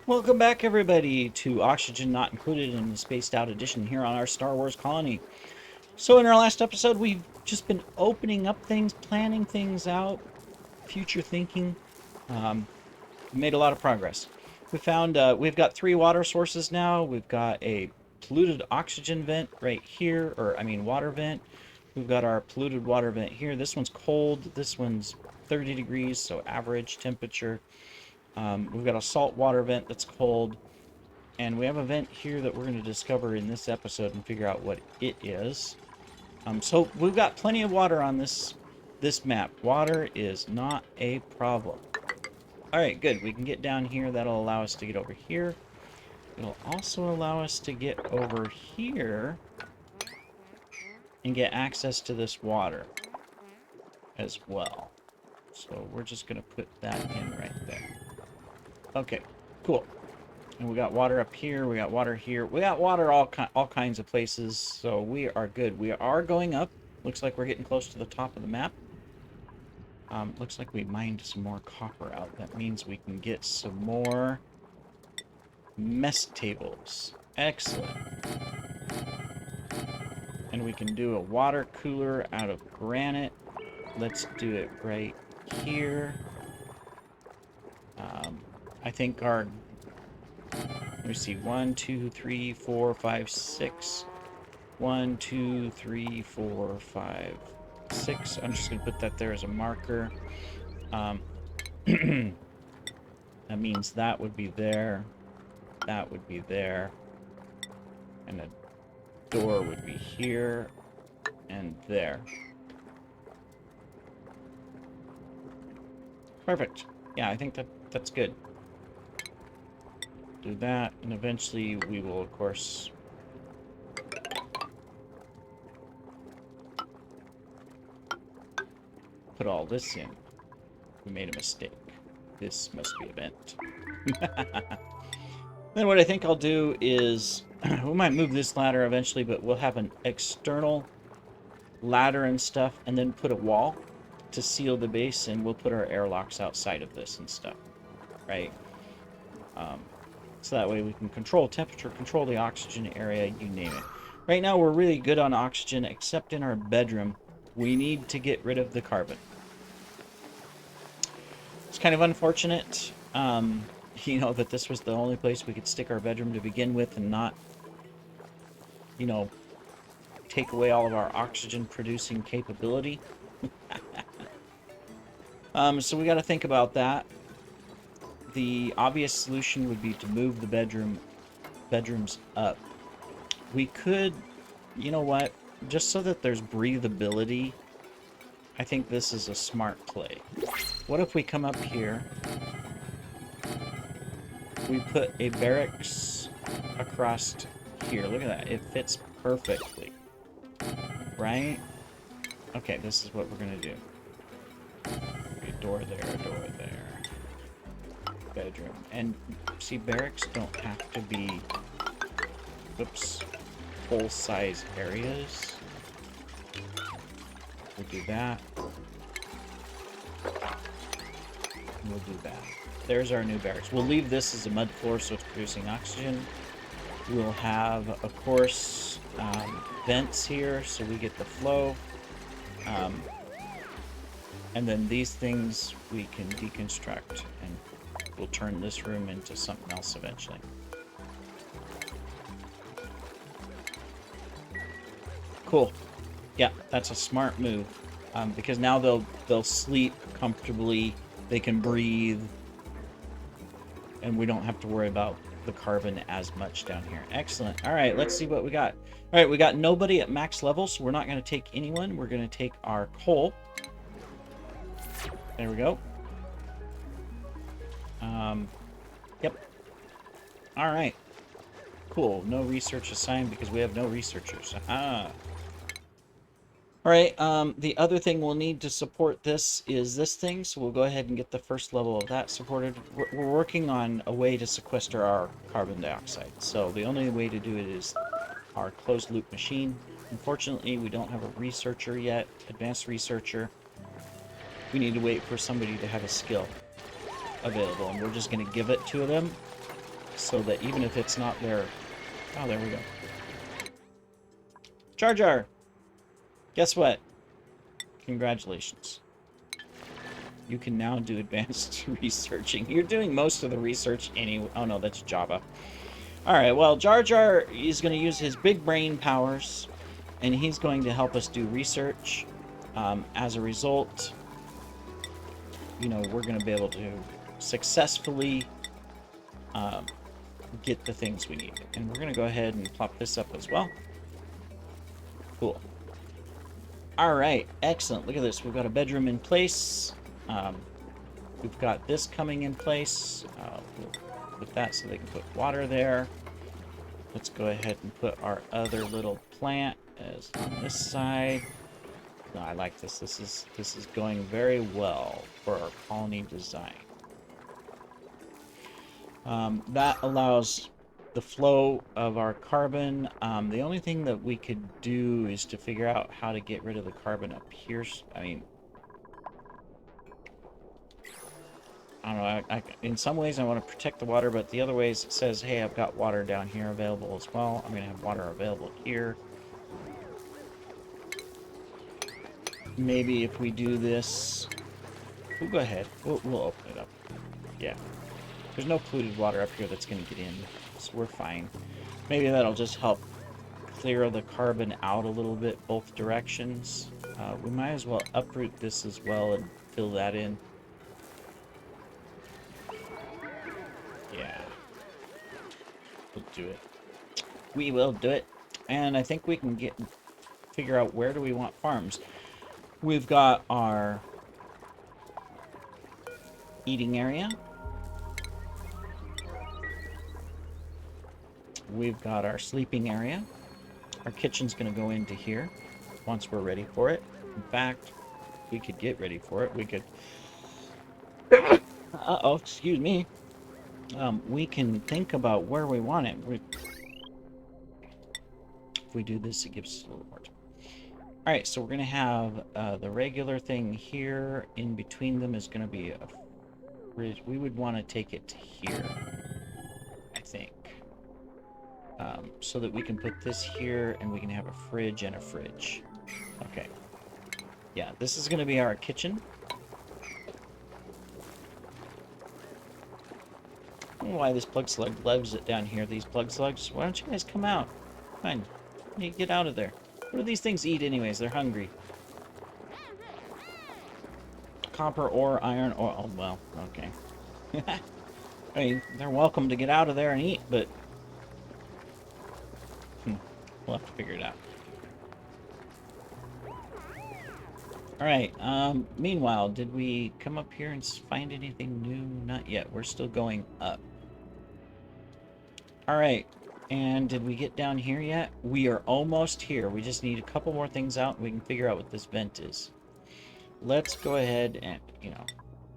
Welcome back, everybody, to Oxygen Not Included in the Spaced Out Edition here on our Star Wars colony. So in our last episode, we've just been opening up things, planning things out, future thinking. We made a lot of progress. We found we've got 3 water sources now. We've got a polluted oxygen vent right here, or I mean water vent. We've got our polluted water vent here. This one's cold. This one's 30 degrees, so average temperature. We've got a salt water vent that's cold. And we have a vent here that we're going to discover in this episode and figure out what it is. So we've got plenty of water on this map. Water is not a problem. All right, good. We can get down here. That'll allow us to get over here. It'll also allow us to get over here and get access to this water as well. So we're just going to put that in right there. Okay, cool. And we got water up here, we got water here. We got water all kinds of places, so we are good. We are going up. Looks like we're getting close to the top of the map. Looks like we mined some more copper out. That means we can get some more mess tables. Excellent. And we can do a water cooler out of granite. Let's do it right here. I think our... Let me see. 1, 2, 3, 4, 5, 6. 1, 2, 3, 4, 5, 6. I'm just going to put that there as a marker. That means that would be there. That would be there. And a door would be here and there. Perfect. Yeah, I think that's good. Do that, and eventually we will, of course, put all this in. We made a mistake. This must be a vent. Then what I think I'll do is, we might move this ladder eventually, but we'll have an external ladder and stuff, and then put a wall to seal the base, and we'll put our airlocks outside of this and stuff, right? So that way we can control temperature, control the oxygen area, you name it. Right now we're really good on oxygen, except in our bedroom. We need to get rid of the carbon. It's kind of unfortunate, you know, that this was the only place we could stick our bedroom to begin with and not, you know, take away all of our oxygen producing capability. So we got to think about that. The obvious solution would be to move the bedrooms up. We could, you know what, just so that there's breathability, I think this is a smart play. What if we come up here, we put a barracks across here. Look at that, it fits perfectly, right? Okay, this is what we're gonna do. A door there, a door there. Bedroom. And see, barracks don't have to be, whoops, full size areas. We'll do that. We'll do that. There's our new barracks. We'll leave this as a mud floor so it's producing oxygen. We'll have, of course, vents here so we get the flow. And then these things we can deconstruct, and we'll turn this room into something else eventually. Cool. Yeah, that's a smart move. Because now they'll sleep comfortably, they can breathe, and we don't have to worry about the carbon as much down here. Excellent. All right, let's see what we got. All right, we got nobody at max level, so we're not going to take anyone. We're going to take our coal. There we go. Yep. All right. Cool. No research assigned because we have no researchers. Aha. All right. The other thing we'll need to support this is this thing, so we'll go ahead and get the first level of that supported. We're working on a way to sequester our carbon dioxide, so the only way to do it is our closed loop machine. Unfortunately, we don't have a researcher yet, advanced researcher. We need to wait for somebody to have a skill available, and we're just going to give it to them so that even if it's not there... Oh, there we go. Jar Jar! Guess what? Congratulations. You can now do advanced researching. You're doing most of the research anyway. Oh no, that's Java. Alright, well, Jar Jar is going to use his big brain powers, and he's going to help us do research. As a result, you know, we're going to be able to successfully get the things we need. And we're going to go ahead and plop this up as well. Cool. Alright, excellent. Look at this. We've got a bedroom in place. We've got this coming in place. We'll put that so they can put water there. Let's go ahead and put our other little plant as on this side. No, I like this. This is going very well for our colony design. That allows the flow of our carbon. The only thing that we could do is to figure out how to get rid of the carbon up here. I mean, I don't know. In some ways, I want to protect the water, but the other ways it says, hey, I've got water down here available as well. I'm going to have water available here. Maybe if we do this... We'll go ahead. We'll open it up. Yeah. There's no polluted water up here that's going to get in, so we're fine. Maybe that'll just help clear the carbon out a little bit both directions. We might as well uproot this as well and fill that in. Yeah. We'll do it. We will do it. And I think we can figure out where do we want farms. We've got our eating area. We've got our sleeping area. Our kitchen's going to go into here once we're ready for it. In fact, we could get ready for it. We could... Uh-oh, excuse me. We can think about where we want it. If we do this, it gives us a little more time. Alright, so we're going to have the regular thing here. In between them is going to be a fridge. We would want to take it to here, I think. So that we can put this here, and we can have a fridge and a fridge. Okay. Yeah, this is going to be our kitchen. I don't know why this plug slug loves it down here, these plug slugs. Why don't you guys come out? Come on. You get out of there. What do these things eat anyways? They're hungry. Copper ore, iron ore. Oh, well, okay. I mean, they're welcome to get out of there and eat, but... we'll have to figure it out. Alright, meanwhile, did we come up here and find anything new? Not yet. We're still going up. Alright, and did we get down here yet? We are almost here. We just need a couple more things out, and we can figure out what this vent is. Let's go ahead and, you know,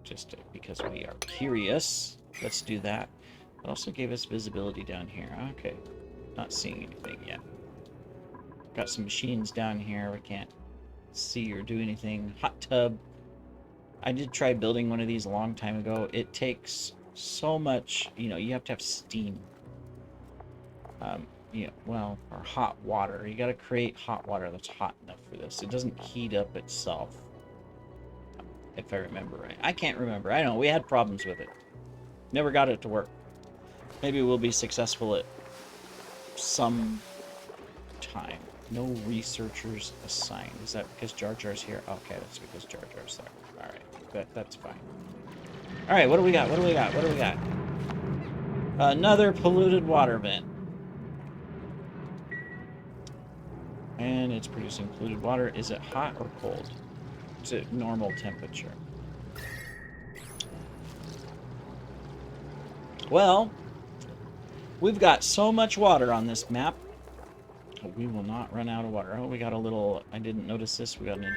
just because we are curious, let's do that. It also gave us visibility down here. Okay, not seeing anything yet. Got some machines down here. We can't see or do anything. Hot tub. I did try building one of these a long time ago. It takes so much, you know, you have to have steam. Yeah, well, or hot water. You got to create hot water that's hot enough for this. It doesn't heat up itself, if I remember right. I can't remember. I know, we had problems with it. Never got it to work. Maybe we'll be successful at some time. No researchers assigned. Is that because Jar Jar's here? Okay, that's because Jar Jar's there. Alright, that's fine. Alright, what do we got? What do we got? What do we got? Another polluted water vent. And it's producing polluted water. Is it hot or cold? Is it normal temperature? Well, we've got so much water on this map. We will not run out of water. Oh, we got a little... I didn't notice this. We got an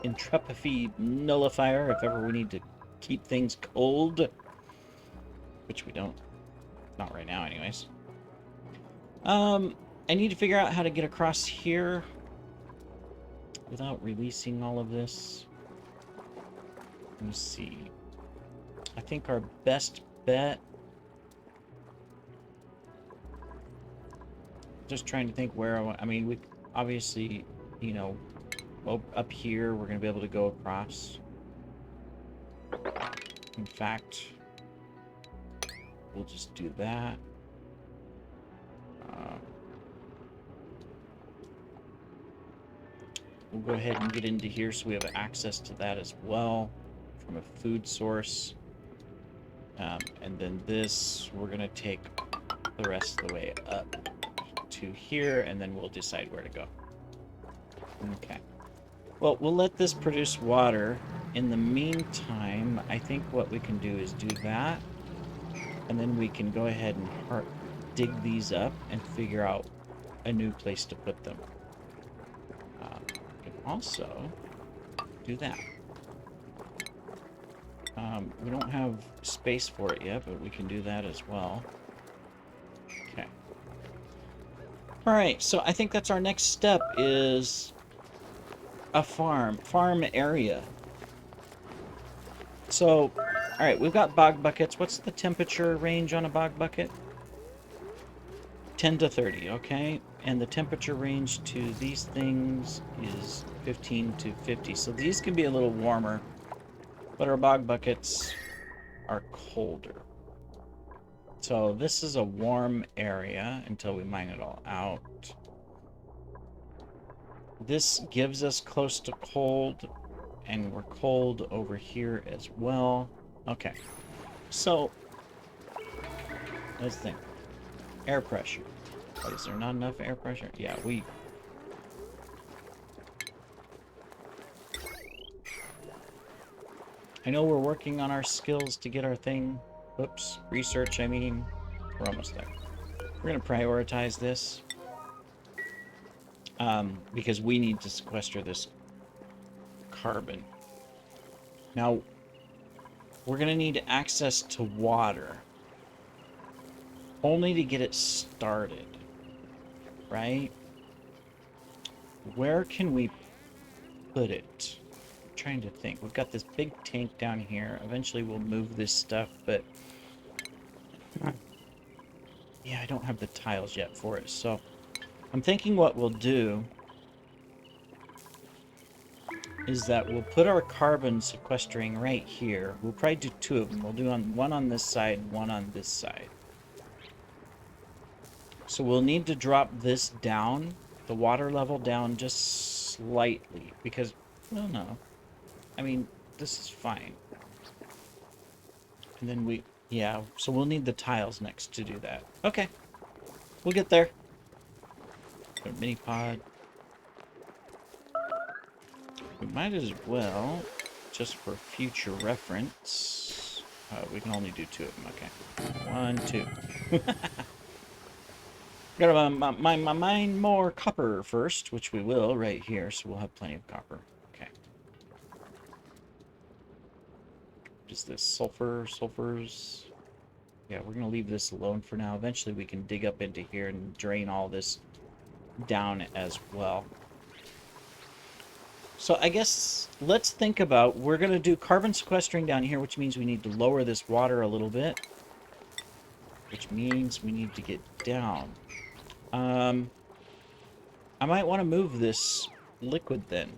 entropy nullifier if ever we need to keep things cold. Which we don't. Not right now, anyways. I need to figure out how to get across here without releasing all of this. Let me see. I think our best bet Just trying to think where I mean, we obviously, you know, up here we're going to be able to go across. In fact, we'll just do that. We'll go ahead and get into here so we have access to that as well from a food source. And then this, we're going to take the rest of the way up to here, and then we'll decide where to go. Okay. Well, we'll let this produce water. In the meantime, I think what we can do is do that, and then we can go ahead and dig these up and figure out a new place to put them. We can also do that. We don't have space for it yet, but we can do that as well. Okay. All right, so I think that's our next step is a farm area. So, all right, we've got bog buckets. What's the temperature range on a bog bucket? 10 to 30, okay? And the temperature range to these things is 15 to 50. So these can be a little warmer, but our bog buckets are colder. So this is a warm area until we mine it all out. This gives us close to cold, and we're cold over here as well. Okay, so let's think. Air pressure. But is there not enough air pressure? Yeah, I know we're working on our skills to get our thing. Oops, research, I mean. We're almost there. We're going to prioritize this. Because we need to sequester this carbon. Now, we're going to need access to water. Only to get it started. Right? Where can we put it? I'm trying to think. We've got this big tank down here. Eventually we'll move this stuff, but... yeah, I don't have the tiles yet for it, so... I'm thinking what we'll do is that we'll put our carbon sequestering right here. We'll probably do two of them. We'll do one on this side, one on this side. So we'll need to drop this down, the water level down just slightly, because, well, no. I mean, this is fine. And then yeah, so we'll need the tiles next to do that. Okay, we'll get there. Put a mini pod. We might as well, just for future reference, we can only do two of them, okay. 1, 2. Gotta mine more copper first, which we will right here, so we'll have plenty of copper. Okay. What is this? Sulfurs? Yeah, we're gonna leave this alone for now. Eventually we can dig up into here and drain all this down as well. So I guess let's think about, we're gonna do carbon sequestering down here, which means we need to lower this water a little bit. Which means we need to get down. I might want to move this liquid then.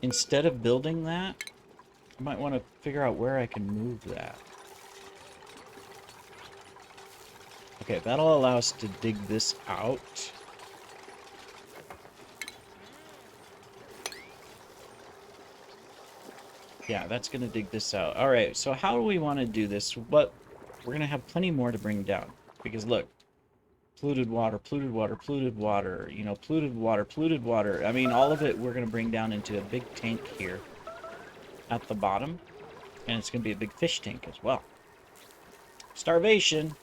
Instead of building that, I might want to figure out where I can move that. Okay, that'll allow us to dig this out. Yeah, that's going to dig this out. All right, so how do we want to do this? We're going to have plenty more to bring down. Because look, polluted water, you know, polluted water. I mean, all of it we're going to bring down into a big tank here at the bottom. And it's going to be a big fish tank as well. Starvation.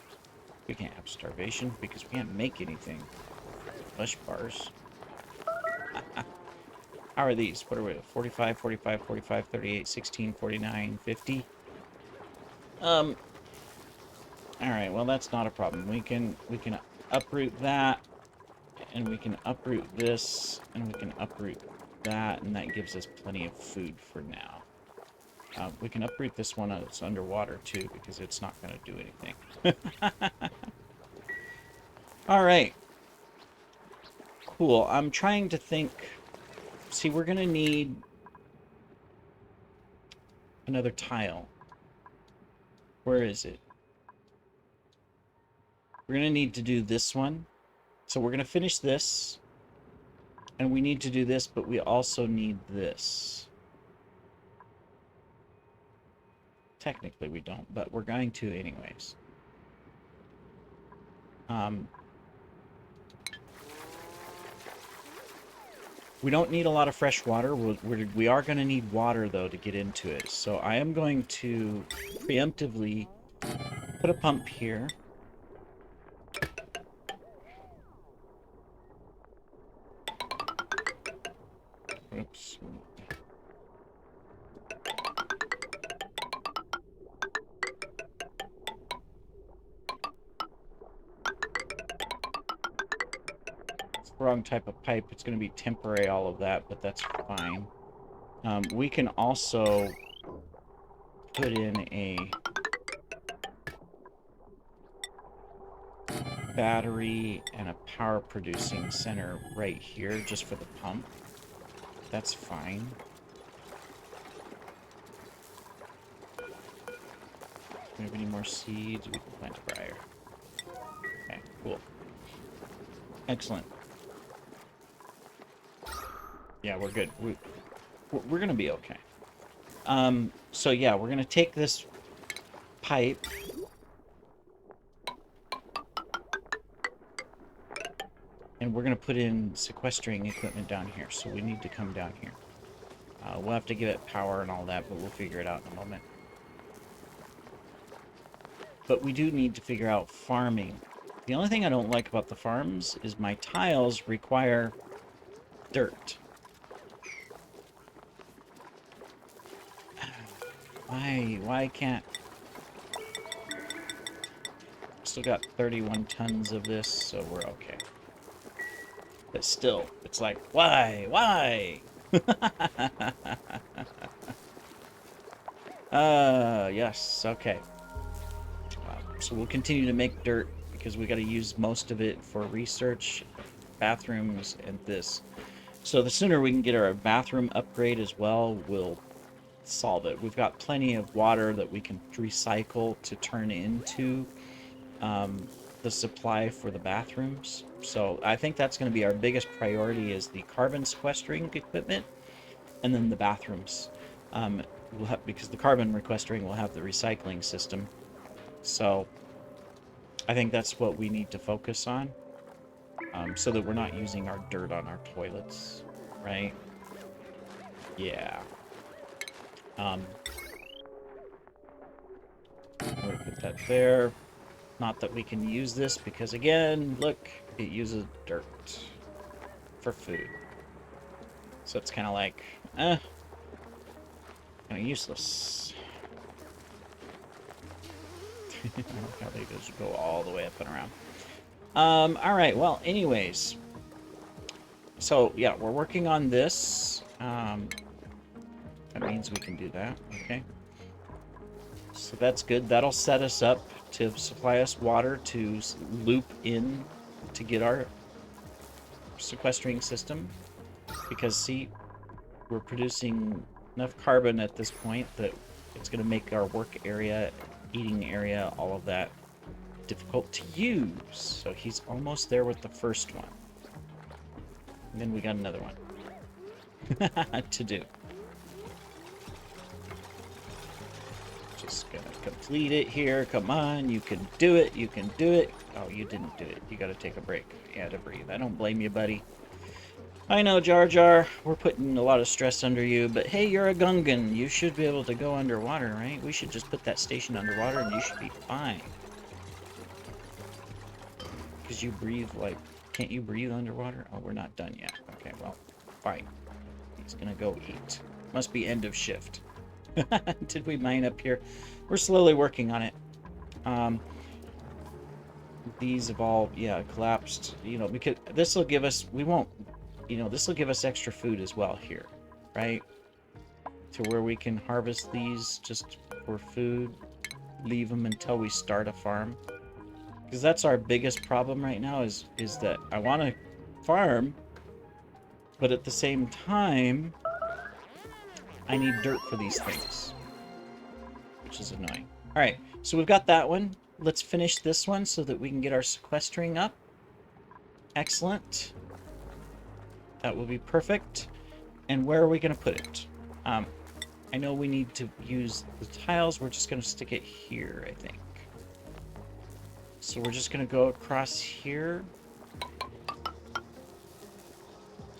We can't have starvation because we can't make anything. Flesh bars. How are these? What are we? 45, 45, 45, 38, 16, 49, 50. Alright, well that's not a problem. We can uproot that, and we can uproot this, and we can uproot that, and that gives us plenty of food for now. We can uproot this one that's underwater too, because it's not going to do anything. All right. Cool. I'm trying to think. See, we're going to need another tile. Where is it? We're going to need to do this one. So we're going to finish this. And we need to do this, but we also need this. Technically we don't, but we're going to anyways. We don't need a lot of fresh water. We are going to need water, though, to get into it. So I am going to preemptively put a pump here. Oops. It's the wrong type of pipe. It's going to be temporary, all of that, but that's fine. We can also put in a battery and a power producing center right here just for the pump. That's fine. Do we have any more seeds? We can plant a briar. Okay, cool. Excellent. Yeah, we're good. We're going to be okay. So yeah, we're going to take this pipe and we're going to put in sequestering equipment down here. So we need to come down here. We'll have to give it power and all that, but we'll figure it out in a moment. But we do need to figure out farming. The only thing I don't like about the farms is my tiles require dirt. Why can't... Still got 31 tons of this, so we're okay. But still, it's like, why? Why? Yes, okay. So we'll continue to make dirt because we got to use most of it for research, bathrooms, and this. So the sooner we can get our bathroom upgrade as well, we'll solve it. We've got plenty of water that we can recycle to turn into the supply for the bathrooms. So I think that's going to be our biggest priority is the carbon sequestering equipment and then the bathrooms. We'll have, because the carbon sequestering will have the recycling system. So I think that's what we need to focus on so that we're not using our dirt on our toilets, right? Yeah. I'm going to put that there. Not that we can use this because, again, look, it uses dirt for food. So it's kind of like, kind of useless. How they just go all the way up and around. All right, well, anyways. So, yeah, we're working on this. That means we can do that, okay. So that's good. That'll set us up to supply us water to loop in to get our sequestering system. Because, see, we're producing enough carbon at this point that it's going to make our work area, eating area, all of that difficult to use. So he's almost there with the first one. And then we got another one to do. Just gonna complete it here. Come on, you can do it. You can do it. Oh, you didn't do it. You gotta take a break. Yeah, to breathe. I don't blame you, buddy. I know, Jar Jar. We're putting a lot of stress under you, but hey, you're a Gungan. You should be able to go underwater, right? We should just put that station underwater and you should be fine. Because you breathe like... Can't you breathe underwater? Oh, we're not done yet. Okay, well, fine. He's gonna go eat. Must be end of shift. Did we mine up here? We're slowly working on it. These have all, yeah, collapsed. You know, because this will give us... We won't... You know, this will give us extra food as well here, right? To where we can harvest these just for food. Leave them until we start a farm. Because that's our biggest problem right now is that I want to farm, but at the same time, I need dirt for these things, which is annoying. All right, so we've got that one. Let's finish this one so that we can get our sequestering up. Excellent. That will be perfect. And where are we going to put it? I know we need to use the tiles. We're just going to stick it here, I think. So we're just going to go across here.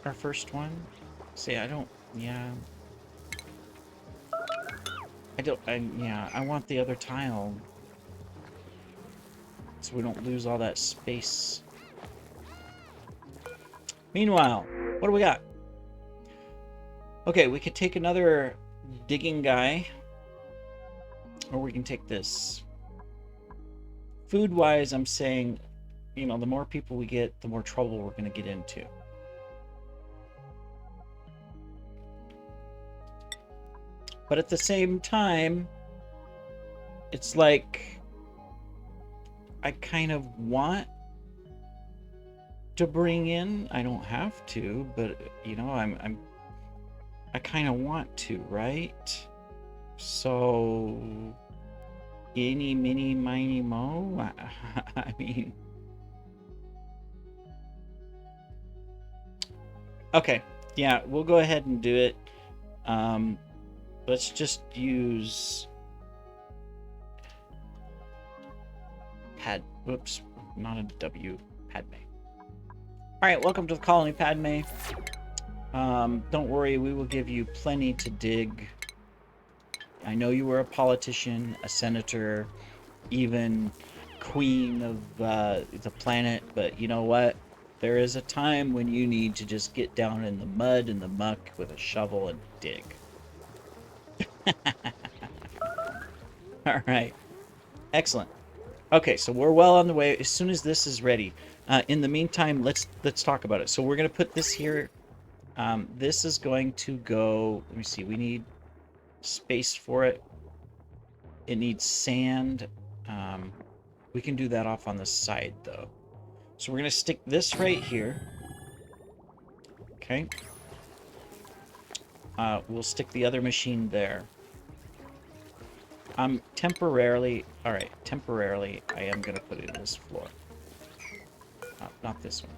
Our first one. See, I don't... Yeah. I want the other tile. So we don't lose all that space. Meanwhile, what do we got? Okay, we could take another digging guy. Or we can take this. Food-wise, I'm saying, you know, the more people we get, the more trouble we're going to get into. But at the same time, it's like I kind of want to bring in. I don't have to, but you know, I kind of want to, right? So, eeny, meeny, miny, mo. I mean, okay, yeah, we'll go ahead and do it. Let's just use whoops, not a W, Padme. All right, welcome to the colony, Padme. Don't worry, we will give you plenty to dig. I know you were a politician, a senator, even queen of the planet, but you know what? There is a time when you need to just get down in the mud and the muck with a shovel and dig. All right. Excellent. Okay, so we're well on the way. As soon as this is ready. In the meantime, let's talk about it. So we're going to put this here. This is going to go... Let me see. We need space for it. It needs sand. We can do that off on the side, though. So we're going to stick this right here. Okay. We'll stick the other machine there. Temporarily... Alright, temporarily, I am going to put it in this floor. Not this one.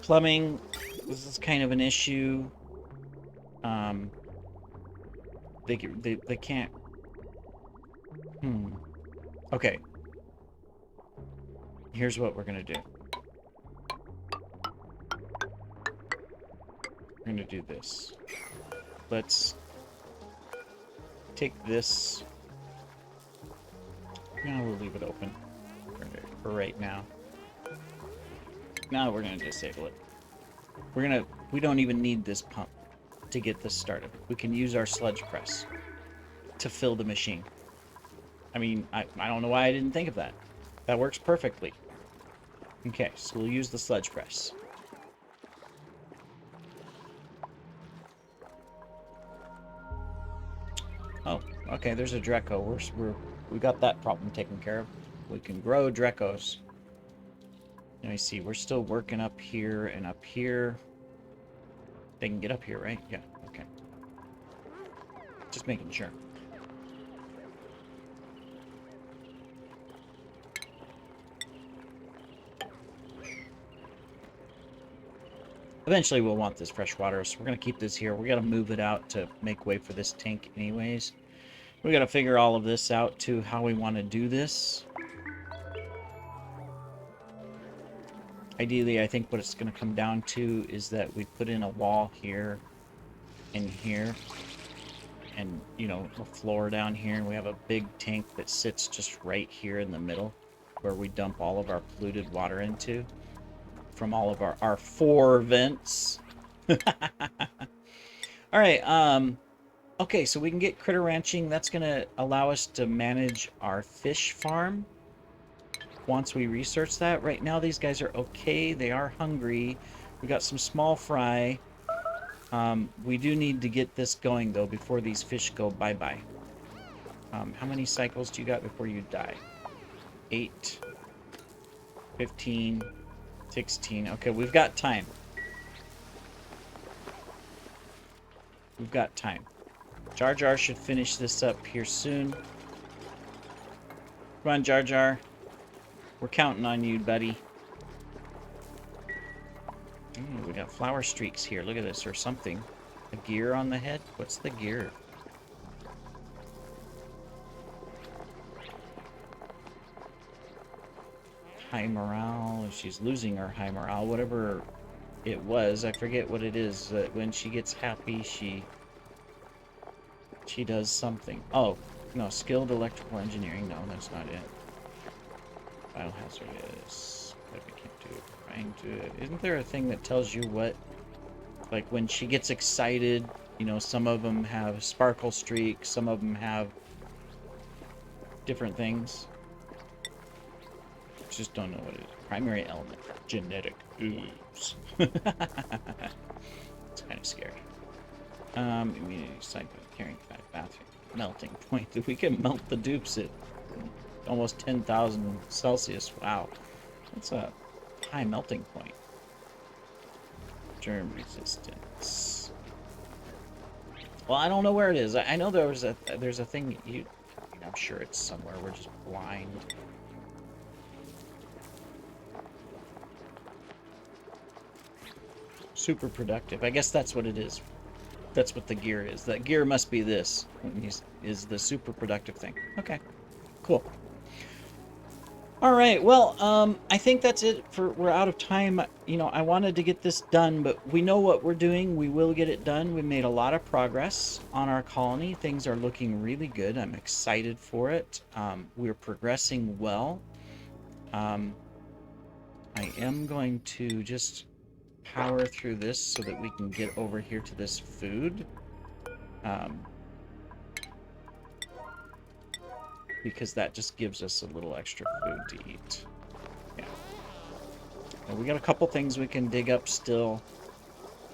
Plumbing, this is kind of an issue. They can't... Okay. Here's what we're going to do. We're going to do this. Let's take this. No, we'll leave it open for right now. Now we're going to disable it. We don't even need this pump to get this started. We can use our sludge press to fill the machine. I mean, I don't know why I didn't think of that. That works perfectly. Okay, so we'll use the sludge press. Oh, okay, there's a Dreco. We got that problem taken care of. We can grow Drecos. Let me see, we're still working up here and up here. They can get up here, right? Yeah, okay. Just making sure. Eventually we'll want this fresh water, so we're going to keep this here. We got to move it out to make way for this tank anyways. We got to figure all of this out, too, how we want to do this. Ideally, I think what it's going to come down to is that we put in a wall here and here. And, you know, a floor down here. And we have a big tank that sits just right here in the middle, where we dump all of our polluted water into. From all of our 4 vents. Alright, okay, so we can get critter ranching. That's going to allow us to manage our fish farm once we research that. Right now, these guys are okay. They are hungry. We got some small fry. We do need to get this going, though, before these fish go bye-bye. How many cycles do you got before you die? 8, 15, 16. Okay, we've got time. We've got time. Jar Jar should finish this up here soon. Come on, Jar Jar. We're counting on you, buddy. Ooh, we got flower streaks here. Look at this, or something. A gear on the head? What's the gear? High morale. She's losing her high morale. Whatever it was, I forget what it is. When she gets happy, she does something. Oh, no, skilled electrical engineering. No, that's not it. Biohazardous. But we can't do it. Trying to. Isn't there a thing that tells you what? Like when she gets excited, you know, some of them have sparkle streaks, some of them have different things. Just don't know what it is. Primary element. Genetic ooze. It's kind of scary. Immunity cycle. Carrying back bathroom. Melting point. We can melt the dupes at almost 10,000 Celsius. Wow. That's a high melting point. Germ resistance. Well, I don't know where it is. I know there's a thing you. I mean, I'm sure it's somewhere. We're just blind. Super productive. I guess that's what it is. That's what the gear is. That gear must be this. Is the super productive thing. Okay. Cool. All right. Well, I think that's it for. We're out of time. You know, I wanted to get this done, but we know what we're doing. We will get it done. We made a lot of progress on our colony. Things are looking really good. I'm excited for it. We're progressing well. I am going to just power through this so that we can get over here to this food. Because that just gives us a little extra food to eat. Yeah. Well, we got a couple things we can dig up still.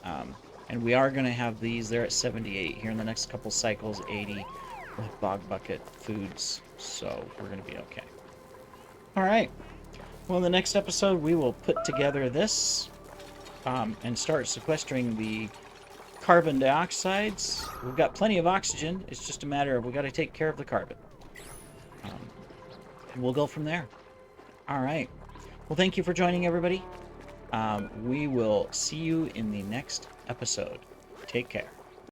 And we are going to have these. They're at 78 here in the next couple cycles, 80 with bog bucket foods. So we're going to be okay. All right. Well, in the next episode, we will put together this and start sequestering the carbon dioxides. We've got plenty of oxygen. It's just a matter of we got to take care of the carbon. And we'll go from there. All right. Well, thank you for joining, everybody. We will see you in the next episode. Take care.